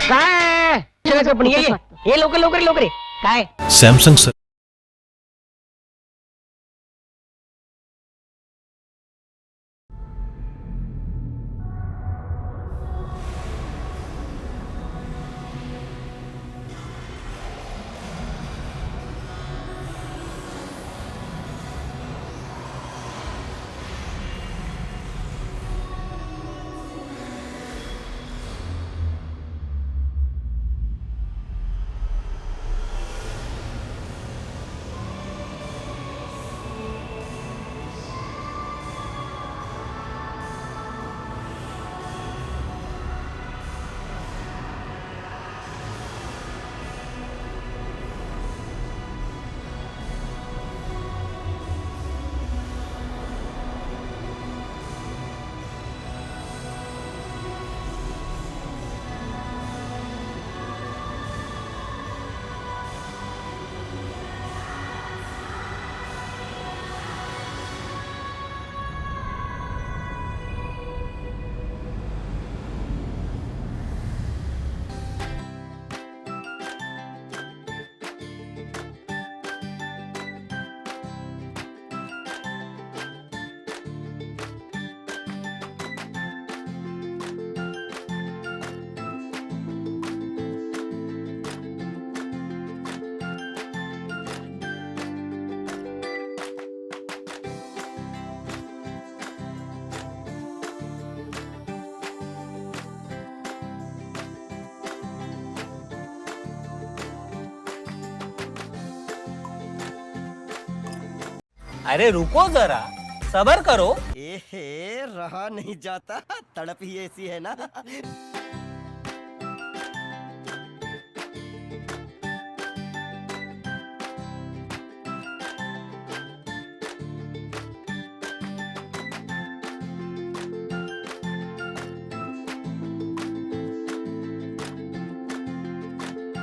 काय शिवायचं पण ये लवकर लवकर लवकर काय सॅमसंग सर अरे रुको जरा सबर करो। रहा नहीं जाता, तड़प ही ऐसी है ना।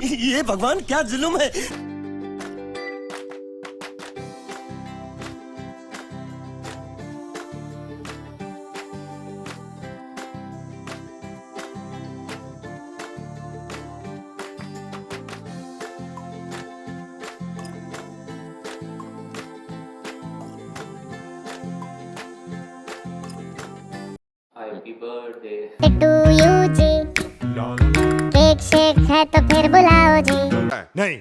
ये भगवान क्या जुल्म है। हैप्पी बर्थडे टू यू जी। केक शेक है तो फिर बुलाओ जी। नहीं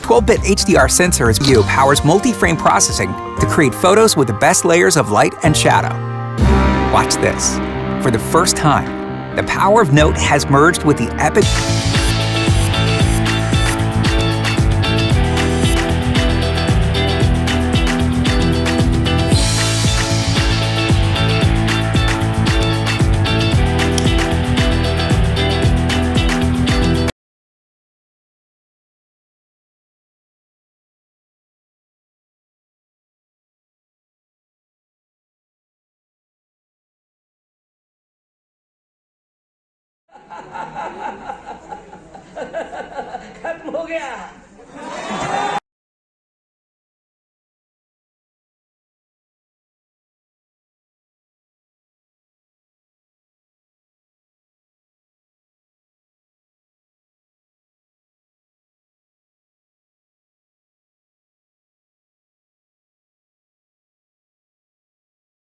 12-bit HDR sensor view powers multi-frame processing to create photos with the best layers of light and shadow. Watch this. For the first time, the power of Note has merged with the epic खत्म हो गया